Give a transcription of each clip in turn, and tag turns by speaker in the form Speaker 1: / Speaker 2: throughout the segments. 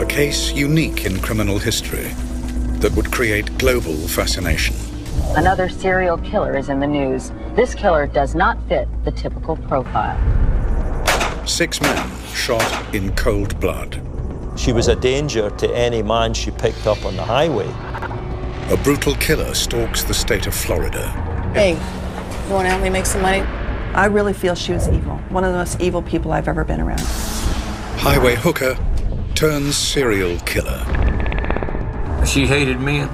Speaker 1: case unique in criminal history that would create global fascination.
Speaker 2: Another serial killer is in the news. This killer does not fit the typical profile.
Speaker 1: 6 men shot in cold blood.
Speaker 3: She was a danger to any man she picked up on the highway.
Speaker 1: A brutal killer stalks the state of Florida.
Speaker 4: Hey, you want to help me make some money? I really feel she was evil. One of the most evil people I've ever been around.
Speaker 1: Highway hooker turns serial killer.
Speaker 5: She hated men.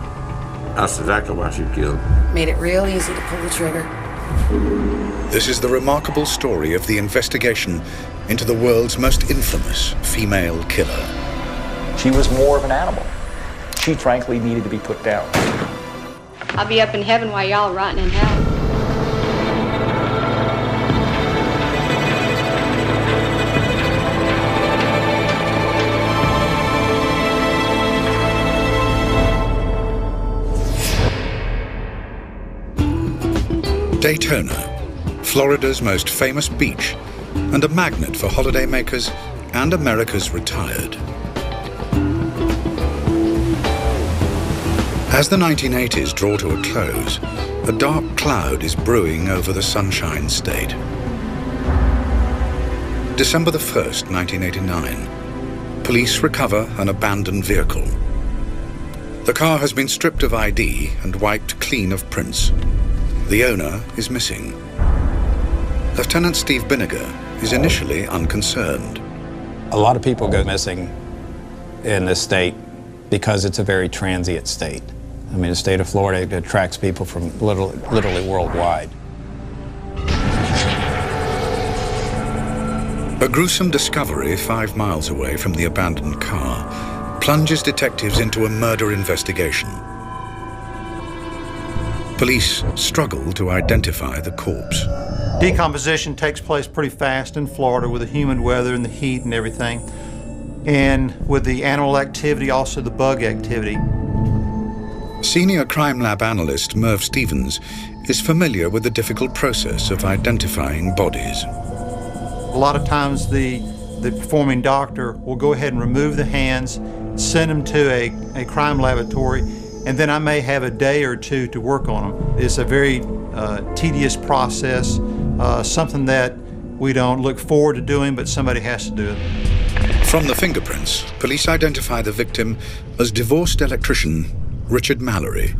Speaker 5: That's exactly why she killed.
Speaker 4: Made it real easy to pull the trigger.
Speaker 1: This is the remarkable story of the investigation into the world's most infamous female killer.
Speaker 6: She was more of an animal. She frankly needed to be put down.
Speaker 7: I'll be up in heaven while y'all are rotting in hell.
Speaker 1: Daytona, Florida's most famous beach and a magnet for holidaymakers and America's retired. As the 1980s draw to a close, a dark cloud is brewing over the Sunshine State. December the 1st, 1989, police recover an abandoned vehicle. The car has been stripped of ID and wiped clean of prints. The owner is missing. Lieutenant Steve Binniger is initially unconcerned.
Speaker 8: A lot of people go missing in this state because it's a very transient state. I mean, the state of Florida attracts people from literally worldwide.
Speaker 1: A gruesome discovery 5 miles away from the abandoned car plunges detectives into a murder investigation. Police struggle to identify the corpse.
Speaker 9: Decomposition takes place pretty fast in Florida with the humid weather and the heat and everything. And with the animal activity, also the bug activity.
Speaker 1: Senior crime lab analyst Merv Stevens is familiar with the difficult process of identifying bodies.
Speaker 9: A lot of times the performing doctor will go ahead and remove the hands, send them to a crime laboratory, and then I may have a day or two to work on them. It's a very tedious process, something that we don't look forward to doing, but somebody has to do it.
Speaker 1: From the fingerprints, police identify the victim as divorced electrician Richard Mallory,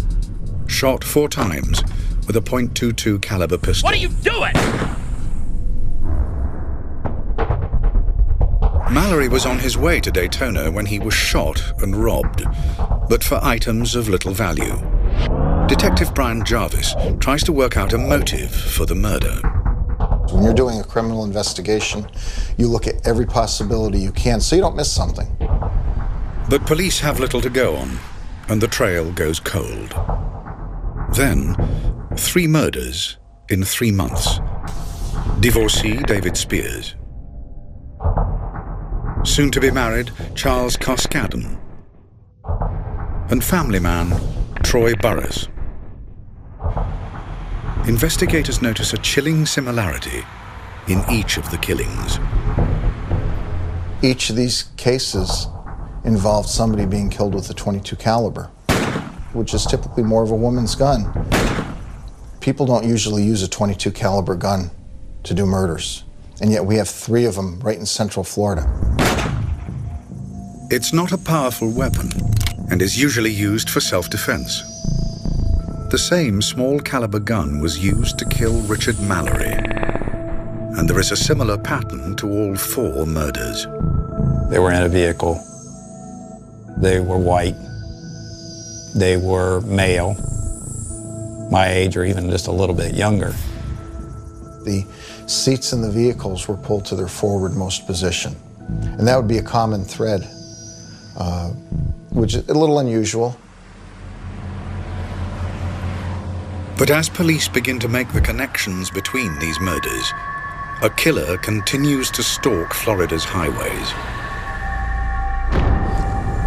Speaker 1: shot 4 times with a .22 caliber pistol.
Speaker 10: What are you doing?
Speaker 1: Mallory was on his way to Daytona when he was shot and robbed, but for items of little value. Detective Brian Jarvis tries to work out a motive for the murder.
Speaker 11: When you're doing a criminal investigation, you look at every possibility you can so you don't miss something.
Speaker 1: But police have little to go on, and the trail goes cold. Then, 3 murders in 3 months. Divorcee David Spears. Soon-to-be married Charles Cascadden. And family man Troy Burris. Investigators notice a chilling similarity in each of the killings.
Speaker 11: Each of these cases involved somebody being killed with a .22 caliber, which is typically more of a woman's gun. People don't usually use a .22 caliber gun to do murders, and yet we have 3 of them right in Central Florida.
Speaker 1: It's not a powerful weapon and is usually used for self-defense. The same small caliber gun was used to kill Richard Mallory, and there is a similar pattern to all 4 murders.
Speaker 8: They were in a vehicle. They were white. They were male, my age or even just a little bit younger.
Speaker 11: The seats in the vehicles were pulled to their forwardmost position, and that would be a common thread, which is a little unusual.
Speaker 1: But as police begin to make the connections between these murders, a killer continues to stalk Florida's highways.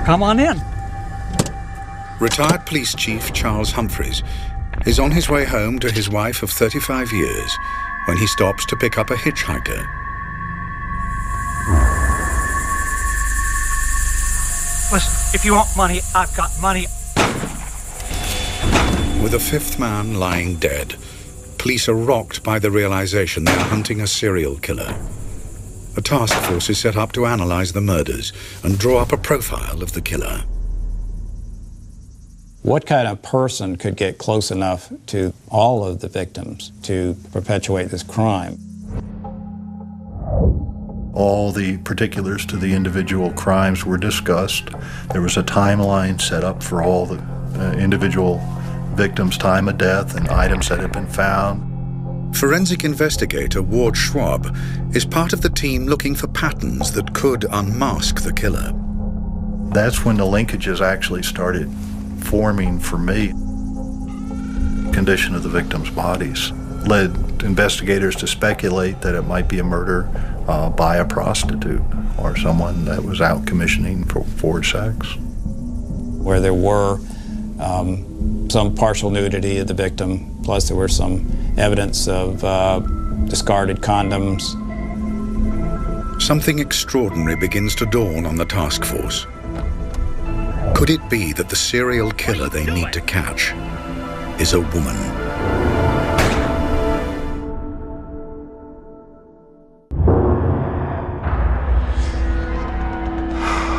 Speaker 10: Come on in.
Speaker 1: Retired police chief Charles Humphreys is on his way home to his wife of 35 years when he stops to pick up a hitchhiker.
Speaker 10: Listen, if you want money, I've got money.
Speaker 1: With a fifth man lying dead, police are rocked by the realization they are hunting a serial killer. A task force is set up to analyze the murders and draw up a profile of the killer.
Speaker 8: What kind of person could get close enough to all of the victims to perpetuate this crime?
Speaker 12: All the particulars to the individual crimes were discussed. There was a timeline set up for all the individual victims' time of death and items that had been found.
Speaker 1: Forensic investigator Ward Schwab is part of the team looking for patterns that could unmask the killer.
Speaker 12: That's when the linkages actually started forming for me. Condition of the victims' bodies led investigators to speculate that it might be a murder by a prostitute or someone that was out commissioning for sex.
Speaker 8: Where there were some partial nudity of the victim, plus there were some evidence of discarded condoms.
Speaker 1: Something extraordinary begins to dawn on the task force. Could it be that the serial killer they need to catch is a woman?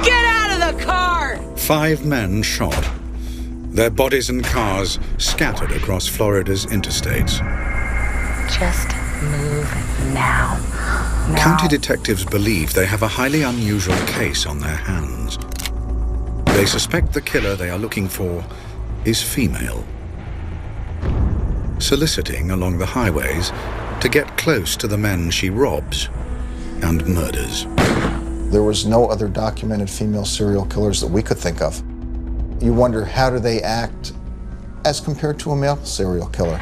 Speaker 13: Get out of the car!
Speaker 1: 5 men shot. Their bodies and cars scattered across Florida's interstates.
Speaker 2: Just move now.
Speaker 1: County detectives believe they have a highly unusual case on their hands. They suspect the killer they are looking for is female, soliciting along the highways to get close to the men she robs and murders.
Speaker 11: There was no other documented female serial killers that we could think of. You wonder, how do they act as compared to a male serial killer?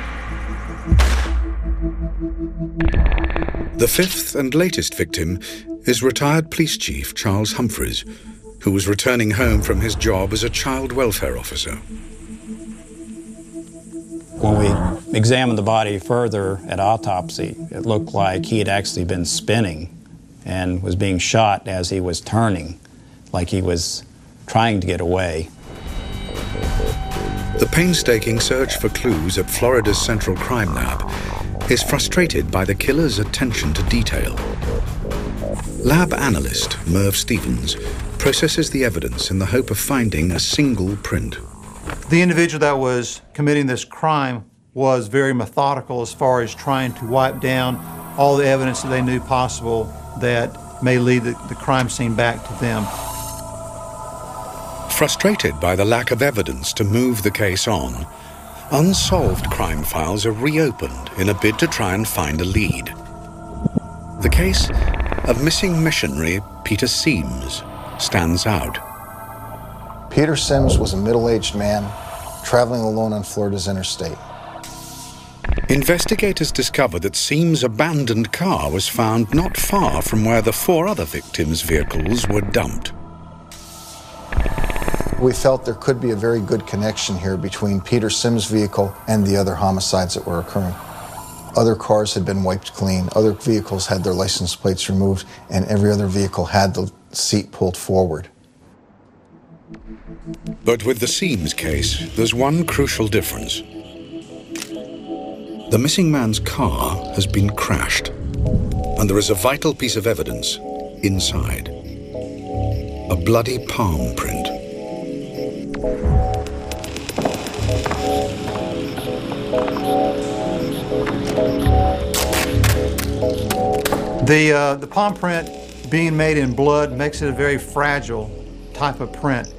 Speaker 1: The 5th and latest victim is retired police chief Charles Humphreys, who was returning home from his job as a child welfare officer.
Speaker 8: When we examined the body further at autopsy, it looked like he had actually been spinning and was being shot as he was turning, like he was trying to get away.
Speaker 1: The painstaking search for clues at Florida's Central Crime Lab is frustrated by the killer's attention to detail. Lab analyst Merv Stevens processes the evidence in the hope of finding a single print.
Speaker 9: The individual that was committing this crime was very methodical as far as trying to wipe down all the evidence that they knew possible that may lead the crime scene back to them.
Speaker 1: Frustrated by the lack of evidence to move the case on, unsolved crime files are reopened in a bid to try and find a lead. The case of missing missionary Peter Sims stands out.
Speaker 11: Peter Sims was a middle-aged man traveling alone on Florida's interstate.
Speaker 1: Investigators discovered that Sims' abandoned car was found not far from where the 4 other victims' vehicles were dumped.
Speaker 11: We felt there could be a very good connection here between Peter Sims' vehicle and the other homicides that were occurring. Other cars had been wiped clean, other vehicles had their license plates removed, and every other vehicle had the seat pulled forward.
Speaker 1: But with the Sims case, there's one crucial difference. The missing man's car has been crashed, and there is a vital piece of evidence inside. A bloody palm print.
Speaker 9: The palm print being made in blood makes it a very fragile type of print.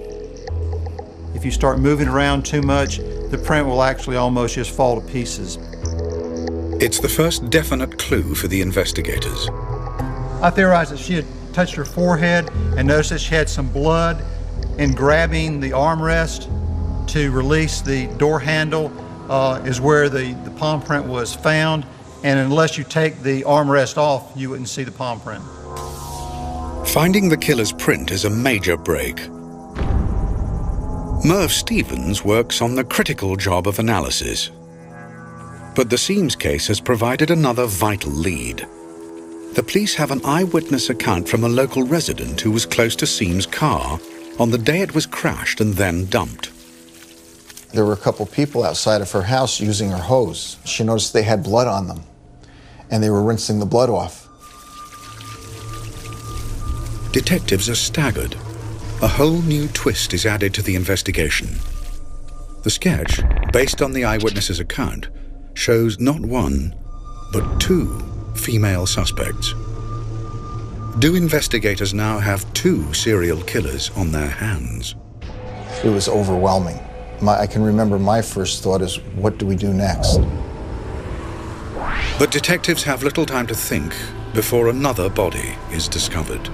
Speaker 9: If you start moving around too much, the print will actually almost just fall to pieces.
Speaker 1: It's the first definite clue for the investigators.
Speaker 9: I theorized that she had touched her forehead and noticed that she had some blood. In grabbing the armrest to release the door handle is where the palm print was found. And unless you take the armrest off, you wouldn't see the palm print.
Speaker 1: Finding the killer's print is a major break. Merv Stevens works on the critical job of analysis. But the Sims case has provided another vital lead. The police have an eyewitness account from a local resident who was close to Sims' car on the day it was crashed and then dumped.
Speaker 11: There were a couple people outside of her house using her hose. She noticed they had blood on them, and they were rinsing the blood off.
Speaker 1: Detectives are staggered. A whole new twist is added to the investigation. The sketch, based on the eyewitness's account, shows not one, but two female suspects. Do investigators now have two serial killers on their hands?
Speaker 11: It was overwhelming. I can remember my first thought is, what do we do next?
Speaker 1: But detectives have little time to think before another body is discovered.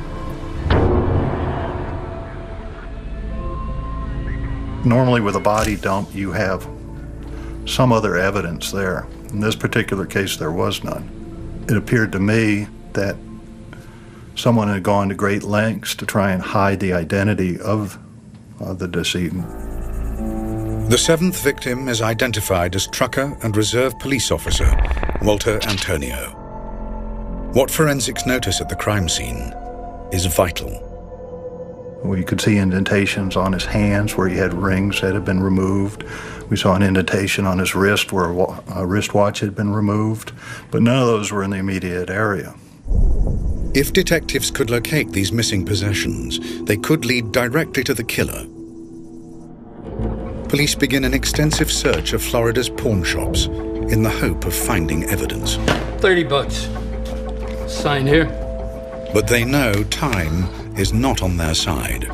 Speaker 12: Normally with a body dump, you have some other evidence there. In this particular case, there was none. It appeared to me that someone had gone to great lengths to try and hide the identity of the decedent.
Speaker 1: The seventh victim is identified as trucker and reserve police officer Walter Antonio. What forensics notice at the crime scene is vital.
Speaker 12: We could see indentations on his hands where he had rings that had been removed. We saw an indentation on his wrist where a wristwatch had been removed, but none of those were in the immediate area.
Speaker 1: If detectives could locate these missing possessions, they could lead directly to the killer. Police begin an extensive search of Florida's pawn shops in the hope of finding evidence.
Speaker 14: $30. Sign here.
Speaker 1: But they know time is not on their side.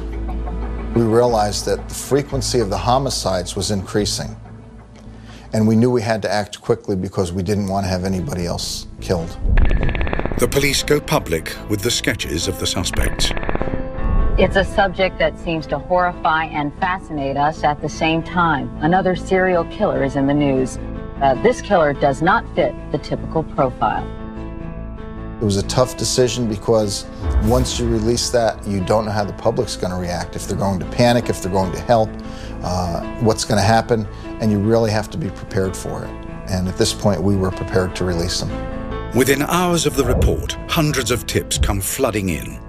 Speaker 11: We realized that the frequency of the homicides was increasing. And we knew we had to act quickly because we didn't want to have anybody else killed.
Speaker 1: The police go public with the sketches of the suspects.
Speaker 2: It's a subject that seems to horrify and fascinate us at the same time. Another serial killer is in the news. This killer does not fit the typical profile.
Speaker 11: It was a tough decision because once you release that, you don't know how the public's going to react, if they're going to panic, if they're going to help, what's going to happen, and you really have to be prepared for it. And at this point, we were prepared to release them.
Speaker 1: Within hours of the report, hundreds of tips come flooding in.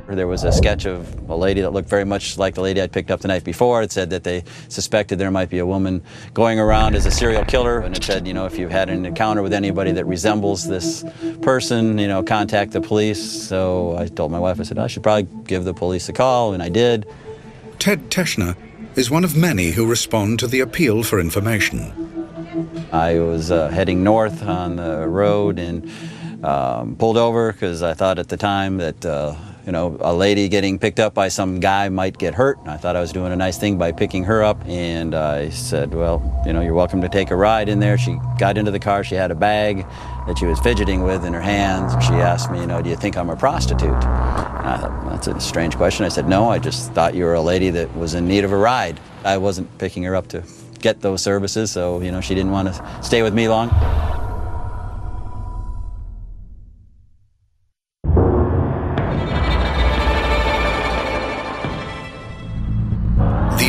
Speaker 15: There was a sketch of a lady that looked very much like the lady I'd picked up the night before. It said that they suspected there might be a woman going around as a serial killer, and it said, you know, if you've had an encounter with anybody that resembles this person, you know, contact the police. So I told my wife, I said, I should probably give the police a call, and I did.
Speaker 1: Ted Teschner is one of many who respond to the appeal for information.
Speaker 15: I was heading north on the road and pulled over because I thought at the time that you know, a lady getting picked up by some guy might get hurt. I thought I was doing a nice thing by picking her up, and I said, well, you know, you're welcome to take a ride in there. She got into the car. She had a bag that she was fidgeting with in her hands. She asked me, you know, do you think I'm a prostitute? And I thought, well, that's a strange question. I said, no, I just thought you were a lady that was in need of a ride. I wasn't picking her up to get those services, so, you know, she didn't want to stay with me long.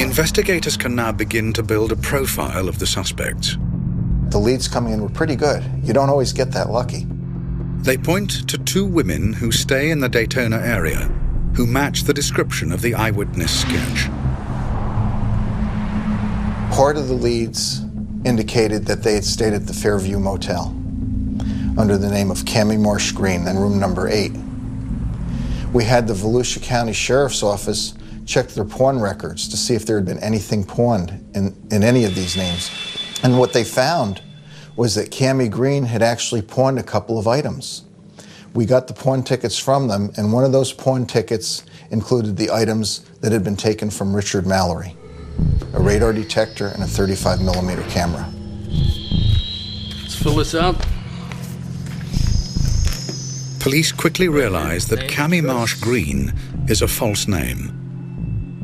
Speaker 1: Investigators can now begin to build a profile of the suspects.
Speaker 11: The leads coming in were pretty good. You don't always get that lucky.
Speaker 1: They point to two women who stay in the Daytona area, who match the description of the eyewitness sketch.
Speaker 11: Part of the leads indicated that they had stayed at the Fairview Motel under the name of Cammie Marsh Green in room number 8. We had the Volusia County Sheriff's Office check their pawn records to see if there had been anything pawned in any of these names. And what they found was that Cammie Green had actually pawned a couple of items. We got the pawn tickets from them, and one of those pawn tickets included the items that had been taken from Richard Mallory, a radar detector and a 35mm camera.
Speaker 14: Let's fill this out.
Speaker 1: Police quickly realize that Cammie Marsh Green is a false name.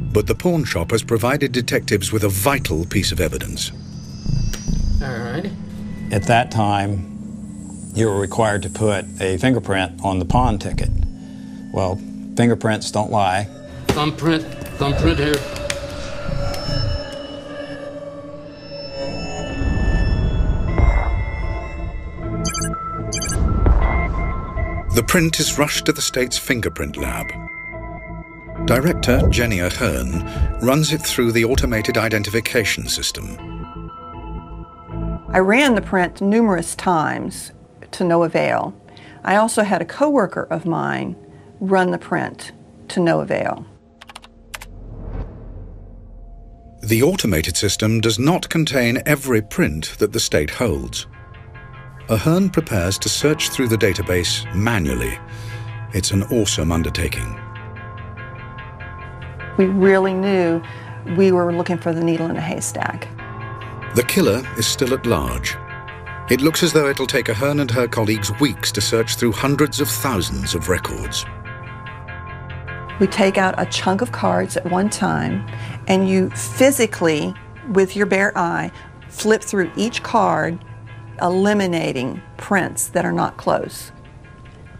Speaker 1: But the pawn shop has provided detectives with a vital piece of evidence.
Speaker 14: All right.
Speaker 8: At that time, you were required to put a fingerprint on the pawn ticket. Well, fingerprints don't lie.
Speaker 14: Thumbprint here.
Speaker 1: The print is rushed to the state's fingerprint lab. Director Jenny Ahern runs it through the automated identification system.
Speaker 4: I ran the print numerous times to no avail. I also had a coworker of mine run the print to no avail.
Speaker 1: The automated system does not contain every print that the state holds. Ahern prepares to search through the database manually. It's an awesome undertaking.
Speaker 4: We really knew we were looking for the needle in a haystack.
Speaker 1: The killer is still at large. It looks as though it'll take Ahern and her colleagues weeks to search through hundreds of thousands of records.
Speaker 4: We take out a chunk of cards at one time, and you physically, with your bare eye, flip through each card, eliminating prints that are not close.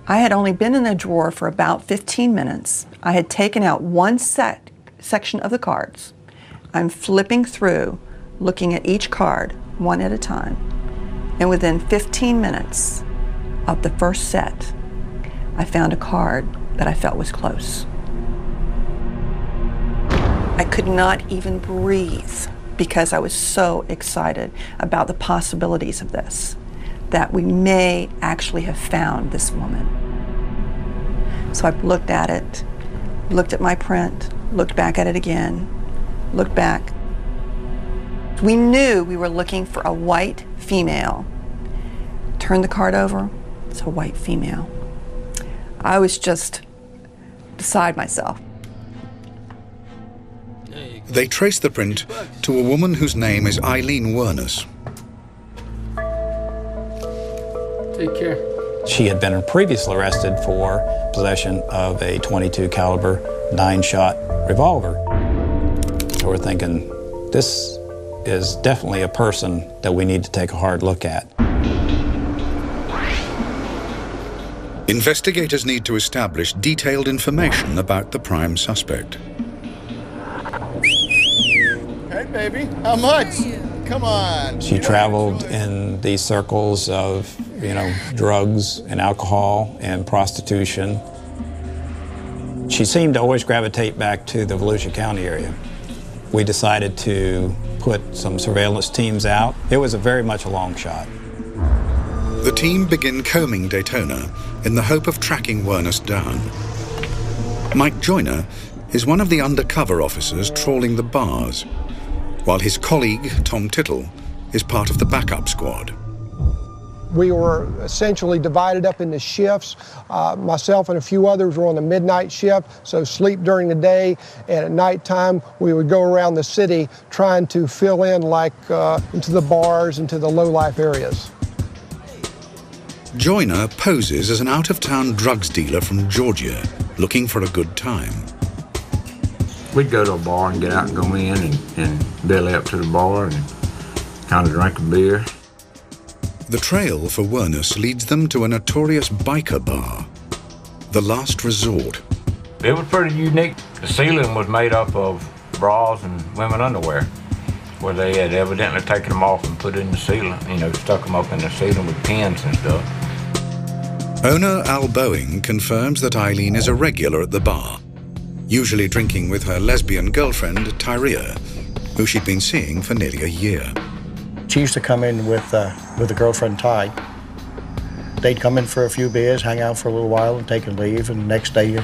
Speaker 4: I had only been in the drawer for about 15 minutes. I had taken out one section of the cards. I'm flipping through, looking at each card, one at a time. And within 15 minutes of the first set, I found a card that I felt was close. I could not even breathe because I was so excited about the possibilities of this, that we may actually have found this woman. So I looked at it, looked at my print, looked back at it again, looked back. We knew we were looking for a white female. Turned the card over, it's a white female. I was just beside myself.
Speaker 1: They trace the print to a woman whose name is Eileen Wernus.
Speaker 14: Take care.
Speaker 8: She had been previously arrested for possession of a .22 caliber 9-shot revolver. So we're thinking, this is definitely a person that we need to take a hard look at.
Speaker 1: Investigators need to establish detailed information about the prime suspect.
Speaker 16: Hey, baby, how much? Come on.
Speaker 8: She traveled in these circles of, drugs and alcohol and prostitution. She seemed to always gravitate back to the Volusia County area. We decided to put some surveillance teams out. It was very much a long shot.
Speaker 1: The team begin combing Daytona in the hope of tracking Wernus down. Mike Joyner is one of the undercover officers trawling the bars, while his colleague, Tom Tittle, is part of the backup squad.
Speaker 17: We were essentially divided up into shifts. Myself and a few others were on the midnight shift, so sleep during the day, and at nighttime we would go around the city trying to fill in into the bars, into the low-life areas.
Speaker 1: Joyner poses as an out-of-town drugs dealer from Georgia, looking for a good time.
Speaker 5: We'd go to a bar and get out and go in and belly up to the bar and kind of drink a beer.
Speaker 1: The trail for Wernus leads them to a notorious biker bar, the last resort.
Speaker 5: It was pretty unique. The ceiling was made up of bras and women underwear, where they had evidently taken them off and put it in the ceiling, stuck them up in the ceiling with pins and stuff.
Speaker 1: Owner Al Boeing confirms that Eileen is a regular at the bar, usually drinking with her lesbian girlfriend, Tyria, who she'd been seeing for nearly a year.
Speaker 18: She used to come in with a girlfriend, Ty. They'd come in for a few beers, hang out for a little while, and take a leave, and the next day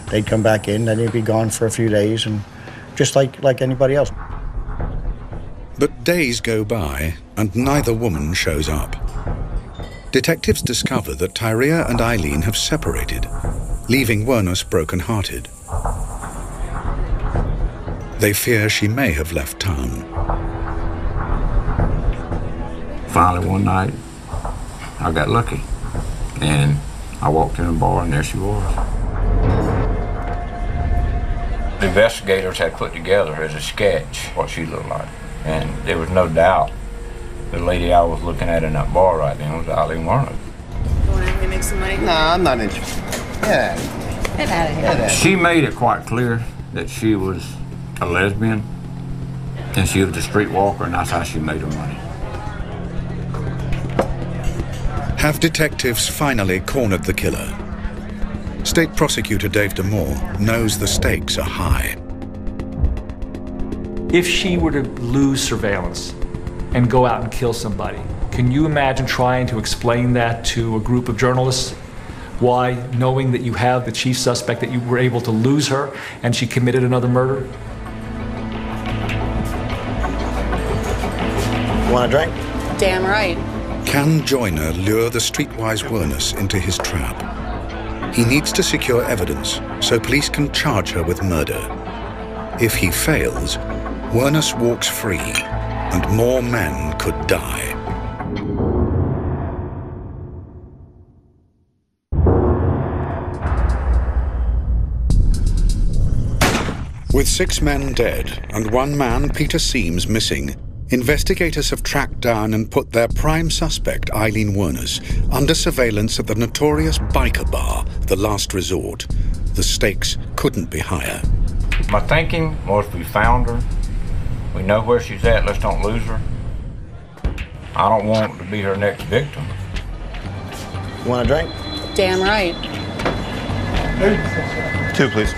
Speaker 18: they'd come back in, then they'd be gone for a few days, and just like anybody else.
Speaker 1: But days go by, and neither woman shows up. Detectives discover that Tyria and Eileen have separated, leaving Wernus broken-hearted. They fear she may have left town.
Speaker 5: Finally, one night, I got lucky, and I walked in the bar, and there she was. The investigators had put together as a sketch what she looked like, and there was no doubt the lady I was looking at in that bar right then was Eileen Wernus.
Speaker 7: You want to help me make some money?
Speaker 16: No, I'm not interested. Yeah.
Speaker 7: Get out of here.
Speaker 5: She made it quite clear that she was a lesbian, and she was a streetwalker, and that's how she made her money.
Speaker 1: Have detectives finally cornered the killer? State Prosecutor Dave DeMoore knows the stakes are high.
Speaker 19: If she were to lose surveillance and go out and kill somebody, can you imagine trying to explain that to a group of journalists? Why, knowing that you have the chief suspect, that you were able to lose her and she committed another murder?
Speaker 18: Want a drink?
Speaker 20: Damn right.
Speaker 1: Can Joyner lure the streetwise Wernus into his trap? He needs to secure evidence so police can charge her with murder. If he fails, Wernus walks free and more men could die. With 6 men dead and 1 man, Peter Seams, missing, investigators have tracked down and put their prime suspect, Eileen Wernus, under surveillance at the notorious biker bar, The Last Resort. The stakes couldn't be higher.
Speaker 5: My thinking was we found her. We know where she's at, let's don't lose her. I don't want to be her next victim.
Speaker 18: Want a drink?
Speaker 20: Damn right.
Speaker 11: 2, please.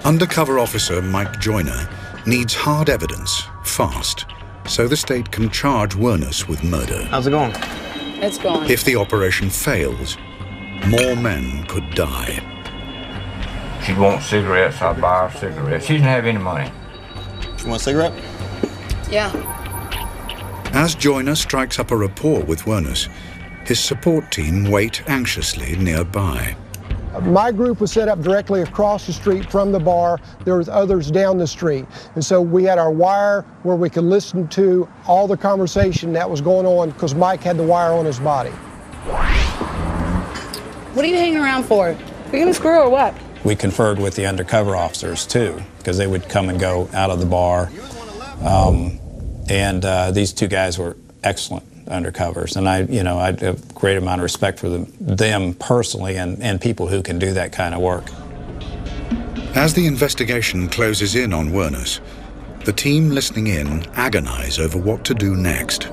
Speaker 1: Undercover officer Mike Joyner needs hard evidence, fast, so the state can charge Wernus with murder.
Speaker 18: How's it going?
Speaker 20: It's going.
Speaker 1: If the operation fails, more men could die.
Speaker 5: She wants cigarettes, I'll buy her cigarettes. She doesn't have any money.
Speaker 18: You want a cigarette?
Speaker 20: Yeah.
Speaker 1: As Joyner strikes up a rapport with Wernus, his support team wait anxiously nearby.
Speaker 17: My group was set up directly across the street from the bar. There was others down the street. And so we had our wire where we could listen to all the conversation that was going on because Mike had the wire on his body.
Speaker 20: What are you hanging around for? Are you gonna screw or what?
Speaker 8: We conferred with the undercover officers too, because they would come and go out of the bar. These 2 guys were excellent undercovers, and I have a great amount of respect for them personally and people who can do that kind of work.
Speaker 1: As the investigation closes in on Wernus, the team listening in agonize over what to do next.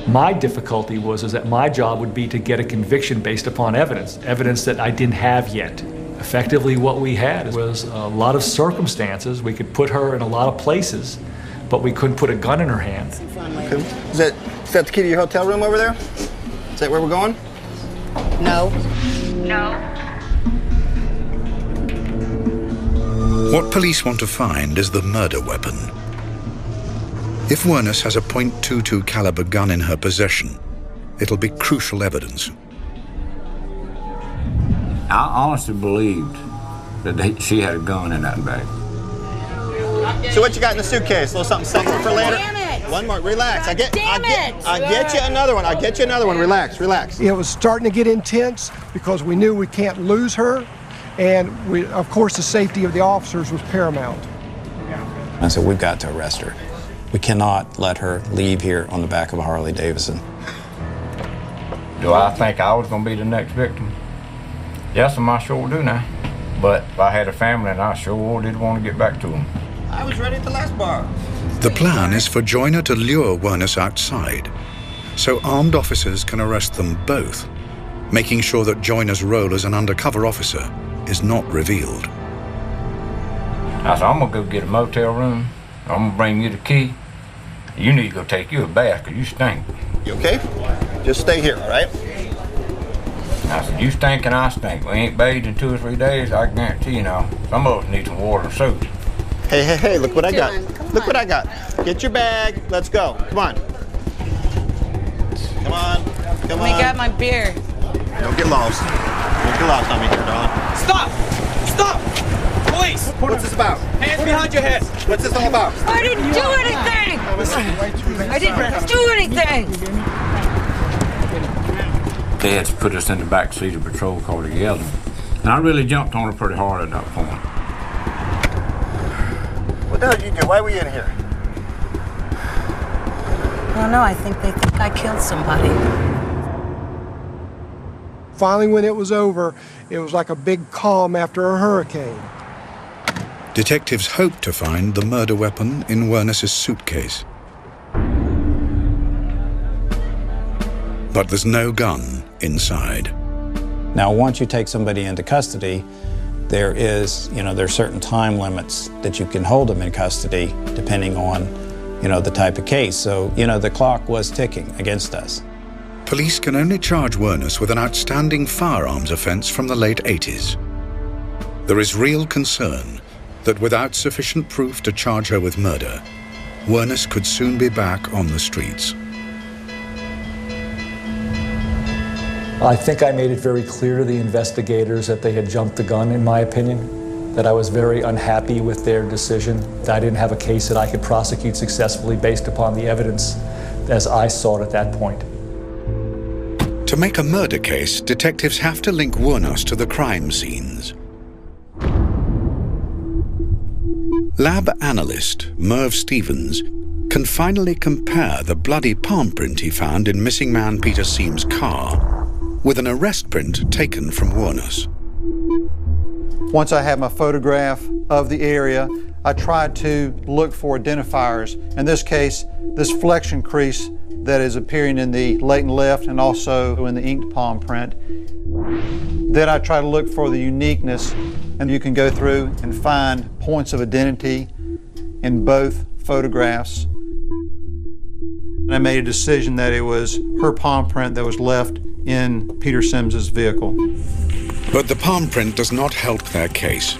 Speaker 19: My difficulty was that my job would be to get a conviction based upon evidence that I didn't have yet. Effectively, what we had was a lot of circumstances. We could put her in a lot of places, but we couldn't put a gun in her hand.
Speaker 18: Okay. Is that the key to your hotel room over there? Is that where we're going?
Speaker 20: No.
Speaker 7: No.
Speaker 1: What police want to find is the murder weapon. If Wernus has a .22 caliber gun in her possession, it'll be crucial evidence.
Speaker 5: I honestly believed that she had a gun in that bag.
Speaker 18: So what you got in the suitcase? A little something sexy for later?
Speaker 20: Damn it!
Speaker 18: One more. Relax. I get you another one. I'll get you another one. Relax. Relax.
Speaker 17: It was starting to get intense because we knew we can't lose her, and of course the safety of the officers was paramount.
Speaker 8: I said, we've got to arrest her. We cannot let her leave here on the back of a Harley Davidson.
Speaker 5: Do I think I was going to be the next victim? Yes, I sure do now. But if I had a family, and I sure did want to get back to them.
Speaker 18: I was ready at the last bar.
Speaker 1: The plan is for Joyner to lure Wernus outside, so armed officers can arrest them both, making sure that Joyner's role as an undercover officer is not revealed.
Speaker 5: I said, I'm going to go get a motel room. I'm going to bring you the key. You need to go take you a bath, because you stink.
Speaker 18: You okay? Just stay here, all right?
Speaker 5: I said, you stink and I stink. We ain't bathed in 2 or 3 days, I guarantee you now. Some of us need some water and soap.
Speaker 18: Hey, look what I got. Look what I got. Get your bag. Let's go. Come on. Come on. Come on.
Speaker 20: Let me get my beer.
Speaker 18: Don't get lost. Don't get lost on me here, darling.
Speaker 10: Stop! Stop! Police!
Speaker 18: What's this about?
Speaker 10: Hands behind your head.
Speaker 18: What's this all about?
Speaker 20: I didn't do anything! I didn't do anything!
Speaker 5: They had to put us in the back seat of a patrol car together. And I really jumped on her pretty hard at that point.
Speaker 18: What the hell did you do? Why were you in here?
Speaker 20: I don't know. I think they think I killed somebody.
Speaker 17: Finally, when it was over, it was like a big calm after a hurricane.
Speaker 1: Detectives hope to find the murder weapon in Wernus's suitcase. But there's no gun inside.
Speaker 8: Now, once you take somebody into custody, there's certain time limits that you can hold them in custody depending on, the type of case. So, the clock was ticking against us.
Speaker 1: Police can only charge Wernus with an outstanding firearms offence from the late 80s. There is real concern that without sufficient proof to charge her with murder, Wernus could soon be back on the streets.
Speaker 19: I think I made it very clear to the investigators that they had jumped the gun, in my opinion, that I was very unhappy with their decision, that I didn't have a case that I could prosecute successfully based upon the evidence as I saw it at that point.
Speaker 1: To make a murder case, detectives have to link Wernus to the crime scenes. Lab analyst Merv Stevens can finally compare the bloody palm print he found in missing man Peter Seam's car with an arrest print taken from Wernus.
Speaker 9: Once I have my photograph of the area, I tried to look for identifiers. In this case, this flexion crease that is appearing in the latent left and also in the inked palm print. Then I try to look for the uniqueness, and you can go through and find points of identity in both photographs. And I made a decision that it was her palm print that was left in Peter Sims's vehicle.
Speaker 1: But the palm print does not help their case.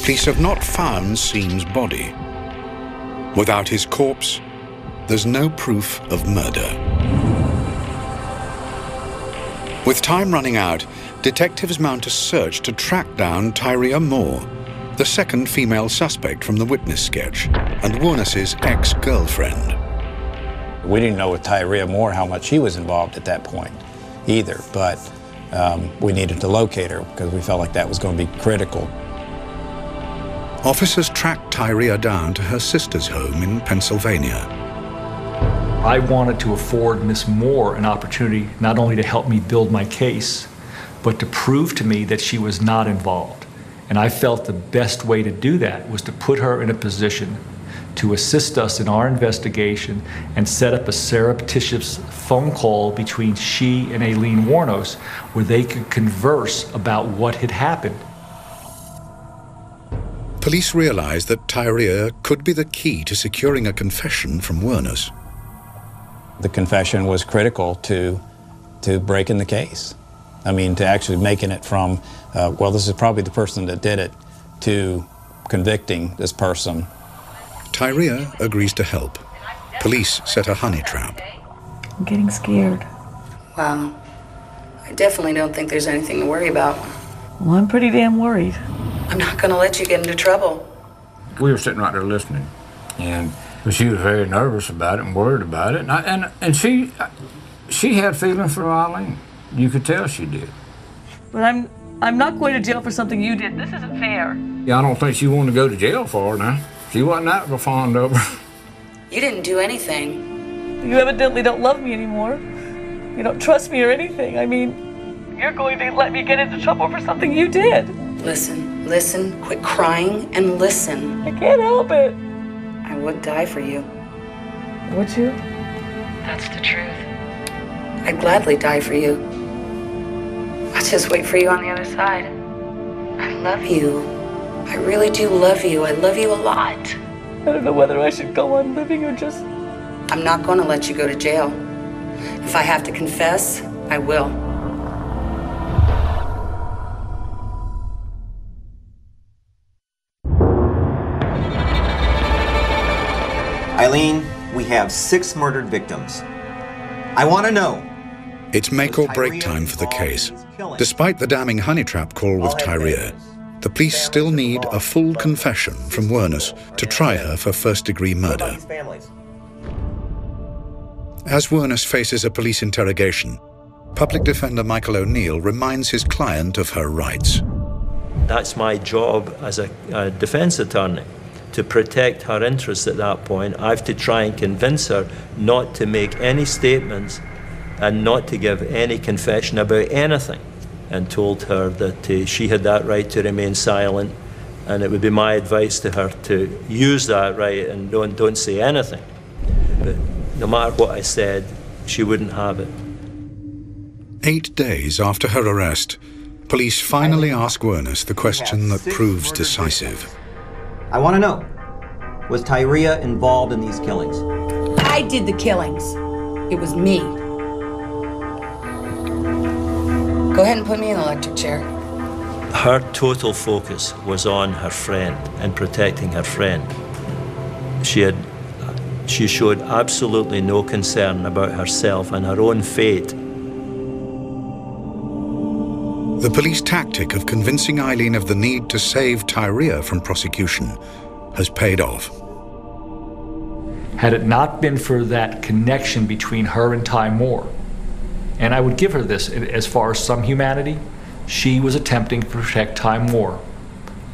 Speaker 1: Police have not found Seam's body. Without his corpse, there's no proof of murder. With time running out, detectives mount a search to track down Tyria Moore, the second female suspect from the witness sketch, and Wernus's ex-girlfriend.
Speaker 8: We didn't know with Tyria Moore how much she was involved at that point either, but we needed to locate her because we felt like that was going to be critical.
Speaker 1: Officers tracked Tyria down to her sister's home in Pennsylvania.
Speaker 19: I wanted to afford Miss Moore an opportunity not only to help me build my case, but to prove to me that she was not involved. And I felt the best way to do that was to put her in a position to assist us in our investigation and set up a surreptitious phone call between she and Aileen Wuornos where they could converse about what had happened.
Speaker 1: Police realized that Tyria could be the key to securing a confession from Wernus.
Speaker 8: The confession was critical to breaking the case. I mean, to actually making it from, well, this is probably the person that did it, to convicting this person.
Speaker 1: Tyria agrees to help. Police set a honey trap.
Speaker 21: I'm getting scared.
Speaker 22: Wow. I definitely don't think there's anything to worry about.
Speaker 21: Well, I'm pretty damn worried.
Speaker 22: I'm not going to let you get into trouble.
Speaker 5: We were sitting right there listening, and she was very nervous about it and worried about it. And she had feelings for Eileen. You could tell she did.
Speaker 21: But I'm not going to jail for something you did. This isn't fair.
Speaker 5: Yeah, I don't think she wanted to go to jail for her now. She wasn't that fond of her.
Speaker 22: You didn't do anything.
Speaker 21: You evidently don't love me anymore. You don't trust me or anything. I mean, you're going to let me get into trouble for something you did.
Speaker 22: Listen, quit crying and listen.
Speaker 21: I can't help it.
Speaker 22: I would die for you.
Speaker 21: Would you?
Speaker 22: That's the truth. I'd gladly die for you. I'll just wait for you on the other side. I love you. I really do love you. I love you a lot.
Speaker 21: I don't know whether I should go on living or just...
Speaker 22: I'm not going to let you go to jail. If I have to confess, I will.
Speaker 23: Eileen, we have 6 murdered victims. I want to know.
Speaker 1: It's make or break time for the case. Despite the damning honey trap call with Tyria, the police still need a full confession from Wernus to try her for first-degree murder. As Wernus faces a police interrogation, public defender Michael O'Neill reminds his client of her rights.
Speaker 3: That's my job as a defense attorney, to protect her interests at that point. I have to try and convince her not to make any statements and not to give any confession about anything, and told her that she had that right to remain silent, and it would be my advice to her to use that right and don't say anything. But no matter what I said, she wouldn't have it.
Speaker 1: 8 days after her arrest, police finally ask Werness the question that proves decisive.
Speaker 23: I want to know, was Tyria involved in these killings?
Speaker 22: I did the killings. It was me. Go ahead and put me in the electric chair.
Speaker 3: Her total focus was on her friend and protecting her friend. She showed absolutely no concern about herself and her own fate.
Speaker 1: The police tactic of convincing Eileen of the need to save Tyria from prosecution has paid off.
Speaker 19: Had it not been for that connection between her and Ty Moore, and I would give her this as far as some humanity, she was attempting to protect Ty Moore.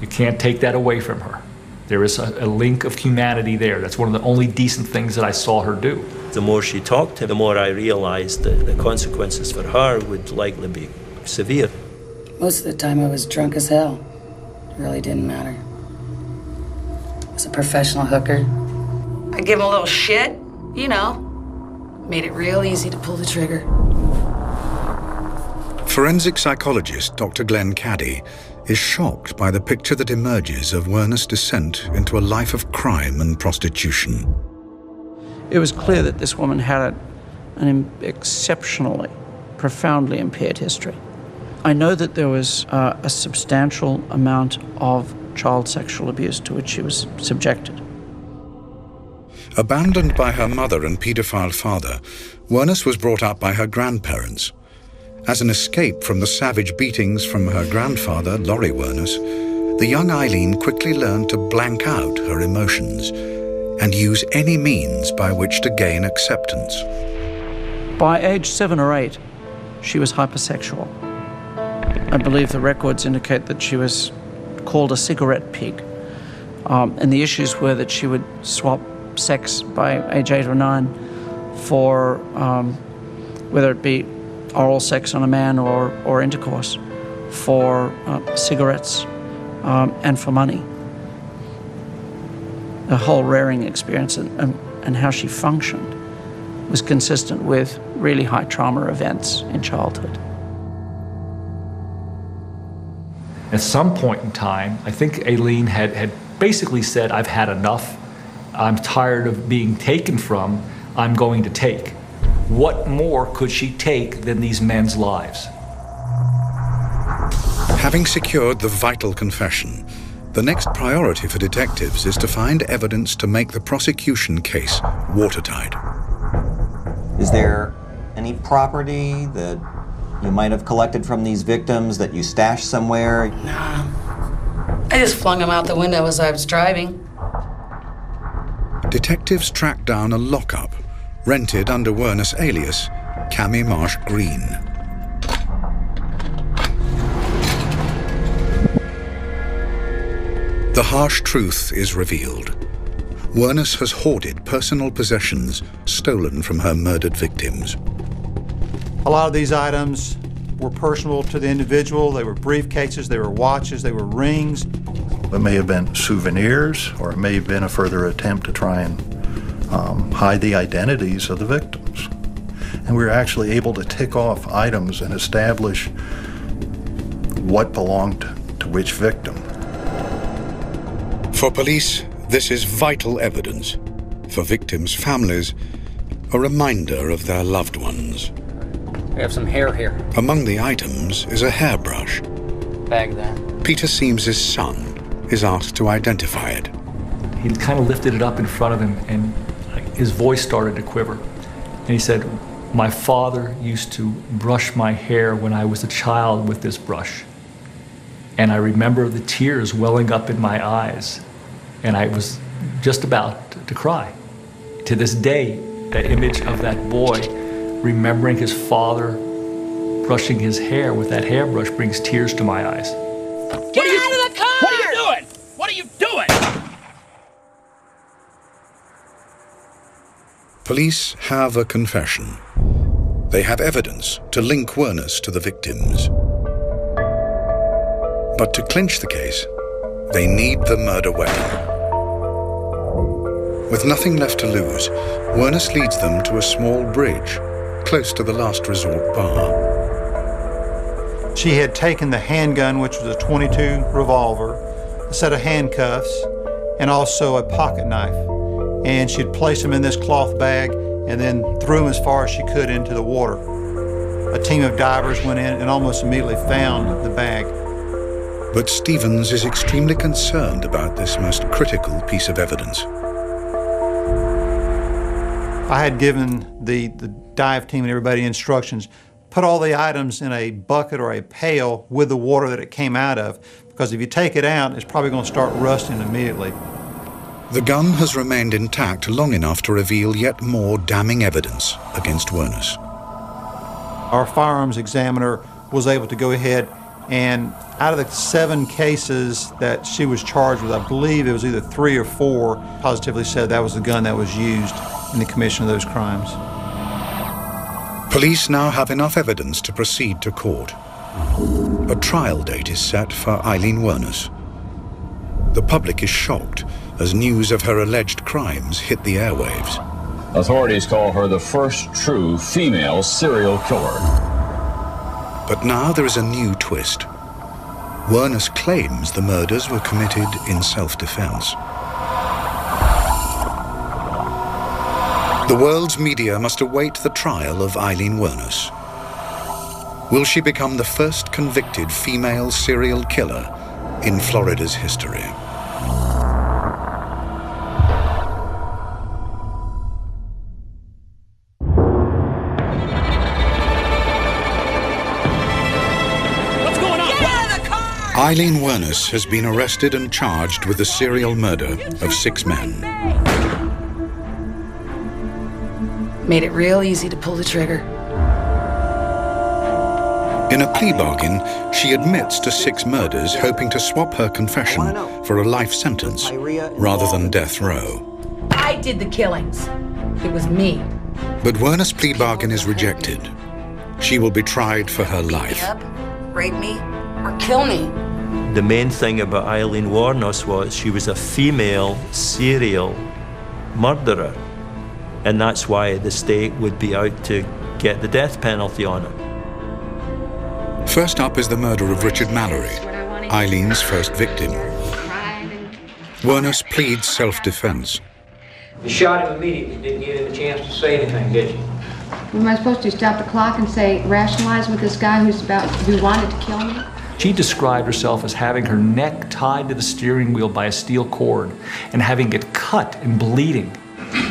Speaker 19: You can't take that away from her. There is a link of humanity there. That's one of the only decent things that I saw her do.
Speaker 3: The more she talked to him, the more I realized that the consequences for her would likely be severe.
Speaker 22: Most of the time I was drunk as hell. It really didn't matter. I was a professional hooker. I give him a little shit, you know. Made it real easy to pull the trigger.
Speaker 1: Forensic psychologist Dr. Glenn Caddy is shocked by the picture that emerges of Werness' descent into a life of crime and prostitution.
Speaker 6: It was clear that this woman had an exceptionally, profoundly impaired history. I know that there was a substantial amount of child sexual abuse to which she was subjected.
Speaker 1: Abandoned by her mother and paedophile father, Werness was brought up by her grandparents. As an escape from the savage beatings from her grandfather, Laurie Werness, the young Eileen quickly learned to blank out her emotions and use any means by which to gain acceptance.
Speaker 6: By age 7 or 8, she was hypersexual. I believe the records indicate that she was called a cigarette pig. And the issues were that she would swap sex by age 8 or 9 for whether it be oral sex on a man or intercourse, for cigarettes and for money. The whole rearing experience and how she functioned was consistent with really high trauma events in childhood.
Speaker 19: At some point in time, I think Aileen had basically said, I've had enough. I'm tired of being taken from. I'm going to take. What more could she take than these men's lives?
Speaker 1: Having secured the vital confession, the next priority for detectives is to find evidence to make the prosecution case watertight.
Speaker 23: Is there any property that you might have collected from these victims that you stashed somewhere?
Speaker 22: Nah. I just flung them out the window as I was driving.
Speaker 1: Detectives track down a lockup rented under Werness' alias, Cammy Marsh Green. The harsh truth is revealed. Werness has hoarded personal possessions stolen from her murdered victims.
Speaker 9: A lot of these items were personal to the individual. They were briefcases, they were watches, they were rings.
Speaker 12: It may have been souvenirs, or it may have been a further attempt to try and hide the identities of the victims. And we were actually able to tick off items and establish what belonged to which victim.
Speaker 1: For police, this is vital evidence. For victims' families, a reminder of their loved ones.
Speaker 13: We have some hair here.
Speaker 1: Among the items is a hairbrush.
Speaker 13: Bag that.
Speaker 1: Peter Seames's son is asked to identify it.
Speaker 19: He kind of lifted it up in front of him and his voice started to quiver. And he said, my father used to brush my hair when I was a child with this brush. And I remember the tears welling up in my eyes. And I was just about to cry. To this day, that image of that boy remembering his father brushing his hair with that hairbrush brings tears to my eyes.
Speaker 10: Get out of the car! What are you doing? What are you doing?
Speaker 1: Police have a confession. They have evidence to link Werness to the victims. But to clinch the case, they need the murder weapon. With nothing left to lose, Werness leads them to a small bridge close to the last resort bar.
Speaker 9: She had taken the handgun, which was a .22 revolver, a set of handcuffs, and also a pocket knife. And she'd placed them in this cloth bag and then threw them as far as she could into the water. A team of divers went in and almost immediately found the bag.
Speaker 1: But Stevens is extremely concerned about this most critical piece of evidence.
Speaker 9: I had given the dive team and everybody instructions, put all the items in a bucket or a pail with the water that it came out of, because if you take it out, it's probably going to start rusting immediately.
Speaker 1: The gun has remained intact long enough to reveal yet more damning evidence against Wuornos.
Speaker 9: Our firearms examiner was able to go ahead and out of the 7 cases that she was charged with, I believe it was either 3 or 4, positively said that was the gun that was used in the commission of those crimes.
Speaker 1: Police now have enough evidence to proceed to court. A trial date is set for Eileen Wuornos. The public is shocked as news of her alleged crimes hit the airwaves.
Speaker 2: Authorities call her the first true female serial killer.
Speaker 1: But now there is a new twist. Wuornos claims the murders were committed in self-defense. The world's media must await the trial of Eileen Wuornos. Will she become the first convicted female serial killer in Florida's history? Eileen Wuornos has been arrested and charged with the serial murder of 6 men.
Speaker 22: Made it real easy to pull the trigger.
Speaker 1: In a plea bargain, she admits to 6 murders, hoping to swap her confession for a life sentence rather than death row.
Speaker 22: I did the killings. It was me.
Speaker 1: But Wuornos' plea bargain is rejected. She will be tried for her life.
Speaker 22: Beat me up, rape me, or kill me.
Speaker 3: The main thing about Eileen Wuornos was she was a female serial murderer. And that's why the state would be out to get the death penalty on her.
Speaker 1: First up is the murder of Richard Mallory, Eileen's first victim. Wuornos pleads self-defense.
Speaker 13: You shot him immediately. Didn't give him a chance to say anything, did you?
Speaker 7: Am I supposed to stop the clock and say, rationalize with this guy who wanted to kill me?
Speaker 19: She described herself as having her neck tied to the steering wheel by a steel cord and having it cut and bleeding.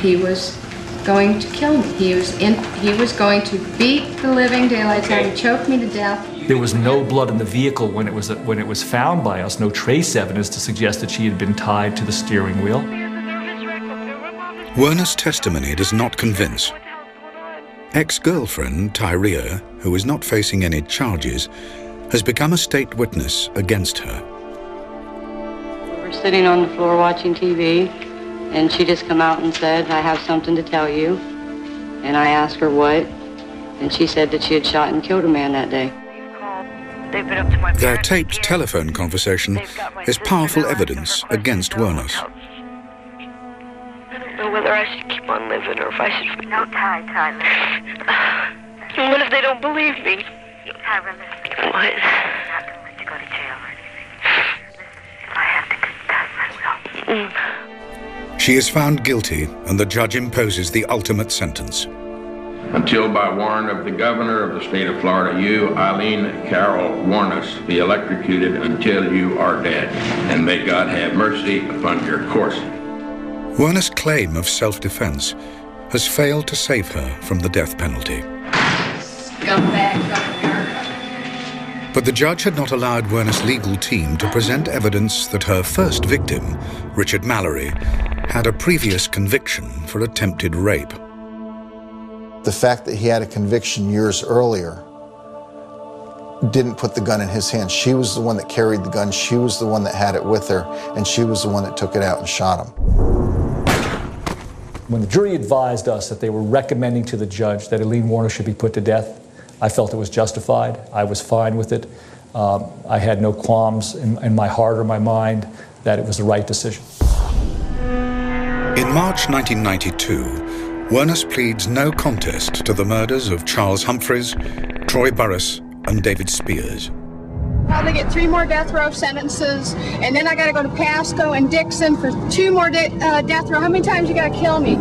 Speaker 7: He was going to kill me. He was going to beat the living daylights out and choke me to death.
Speaker 19: There was no blood in the vehicle when it was found by us, no trace evidence to suggest that she had been tied to the steering wheel.
Speaker 1: Wuornos' testimony does not convince. Ex-girlfriend Tyria, who is not facing any charges, has become a state witness against her.
Speaker 7: We were sitting on the floor watching TV, and she just come out and said, I have something to tell you. And I asked her what, and she said that she had shot and killed a man that day.
Speaker 1: Their taped telephone conversation is powerful evidence against Wuornos.
Speaker 4: I don't know whether I should keep on living or if I should... No, Ty, listen. What if they don't believe me? Ty, listen. What? I'm not going to let you go to jail or anything. If I have to confess, I will.
Speaker 1: She is found guilty, and the judge imposes the ultimate sentence.
Speaker 15: Until by warrant of the governor of the state of Florida, you, Eileen Carol Wuornos, be electrocuted until you are dead, and may God have mercy upon your course.
Speaker 1: Wuornos' claim of self-defense has failed to save her from the death penalty. But the judge had not allowed Wuornos' legal team to present evidence that her first victim, Richard Mallory, had a previous conviction for attempted rape.
Speaker 11: The fact that he had a conviction years earlier didn't put the gun in his hands. She was the one that carried the gun, she was the one that had it with her, and she was the one that took it out and shot him.
Speaker 19: When the jury advised us that they were recommending to the judge that Eileen Wuornos should be put to death, I felt it was justified. I was fine with it. I had no qualms in my heart or my mind that it was the right decision.
Speaker 1: In March 1992, Wuornos pleads no contest to the murders of Charles Humphreys, Troy Burris, and David Spears.
Speaker 14: Probably get 3 more death row sentences, and then I got to go to Pasco and Dixon for 2 more death row. How many times you got to kill me?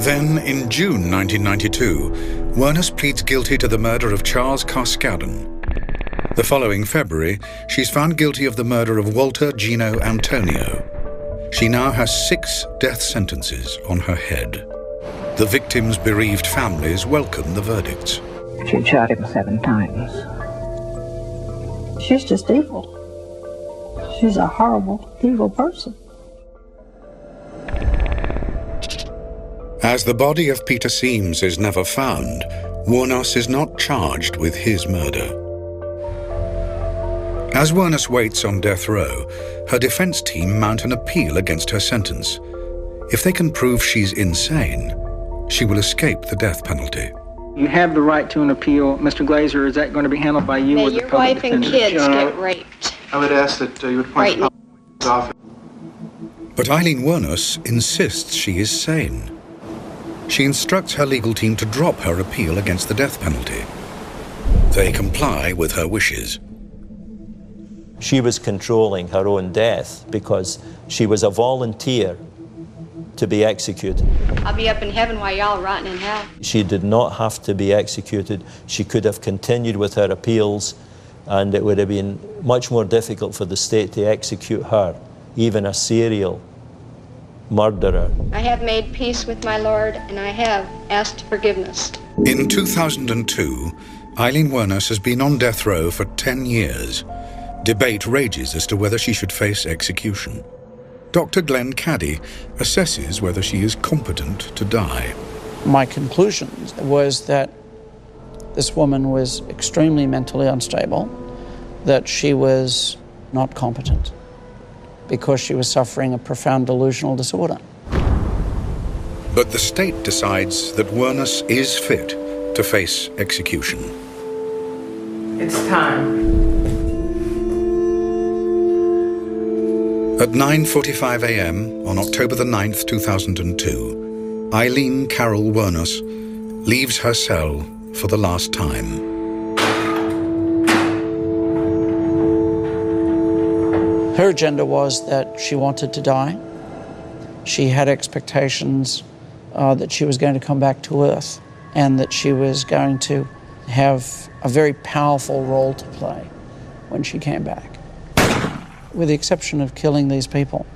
Speaker 1: Then, in June 1992, Wuornos pleads guilty to the murder of Charles Carskadden. The following February, she's found guilty of the murder of Walter Gino Antonio. She now has 6 death sentences on her head. The victims' bereaved families welcome the verdicts.
Speaker 16: She shot him 7 times. She's just evil. She's a horrible, evil person.
Speaker 1: As the body of Peter Seams is never found, Wuornos is not charged with his murder. As Wuornos waits on death row, her defense team mount an appeal against her sentence. If they can prove she's insane, she will escape the death penalty.
Speaker 18: You have the right to an appeal. Mr. Glazer, is that going to be handled by you
Speaker 14: May
Speaker 18: or the
Speaker 14: your
Speaker 18: public
Speaker 14: wife and
Speaker 18: defender?
Speaker 14: kids get raped.
Speaker 11: I would ask that you would point the public's office.
Speaker 1: But Eileen Wuornos insists she is sane. She instructs her legal team to drop her appeal against the death penalty. They comply with her wishes.
Speaker 3: She was controlling her own death because she was a volunteer to be executed.
Speaker 14: I'll be up in heaven while y'all rotting in hell.
Speaker 3: She did not have to be executed. She could have continued with her appeals, and it would have been much more difficult for the state to execute her, even a serial murderer.
Speaker 14: I have made peace with my Lord, and I have asked forgiveness.
Speaker 1: In 2002, Eileen Wuornos has been on death row for 10 years. Debate rages as to whether she should face execution. Dr. Glenn Caddy assesses whether she is competent to die.
Speaker 6: My conclusion was that this woman was extremely mentally unstable, that she was not competent because she was suffering a profound delusional disorder.
Speaker 1: But the state decides that Wuornos is fit to face execution.
Speaker 24: It's time.
Speaker 1: At 9:45 a.m. on October the 9th, 2002, Eileen Carol Wuornos leaves her cell for the last time.
Speaker 6: Her agenda was that she wanted to die. She had expectations that she was going to come back to Earth and that she was going to have a very powerful role to play when she came back. With the exception of killing these people,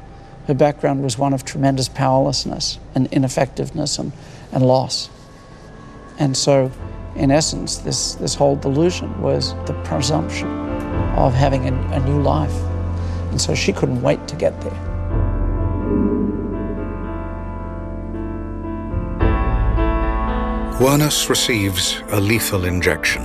Speaker 6: her background was one of tremendous powerlessness and ineffectiveness and loss. And so, in essence, this whole delusion was the presumption of having a new life. And so she couldn't wait to get there.
Speaker 1: Wuornos receives a lethal injection.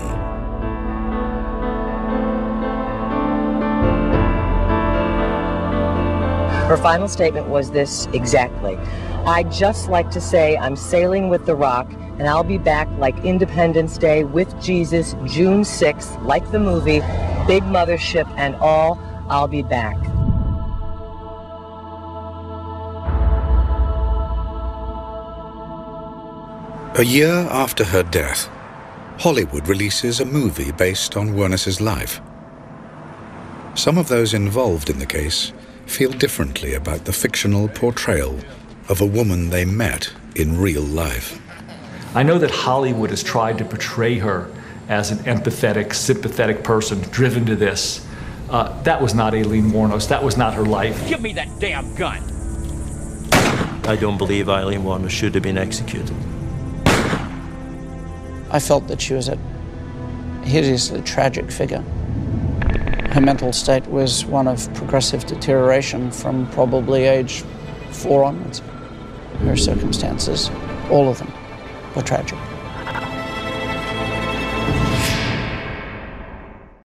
Speaker 25: Her final statement was this exactly: "I'd just like to say I'm sailing with the Rock, and I'll be back like Independence Day with Jesus, June 6th, like the movie, big mothership and all, I'll be back."
Speaker 1: A year after her death, Hollywood releases a movie based on Wuornos' life. Some of those involved in the case feel differently about the fictional portrayal of a woman they met in real life.
Speaker 19: I know that Hollywood has tried to portray her as an empathetic, sympathetic person driven to this. That was not Eileen Wuornos. That was not her life.
Speaker 10: Give me that damn gun.
Speaker 3: I don't believe Eileen Wuornos should have been executed.
Speaker 6: I felt that she was a hideously tragic figure. Her mental state was one of progressive deterioration from probably age 4 onwards. Her circumstances, all of them, were tragic.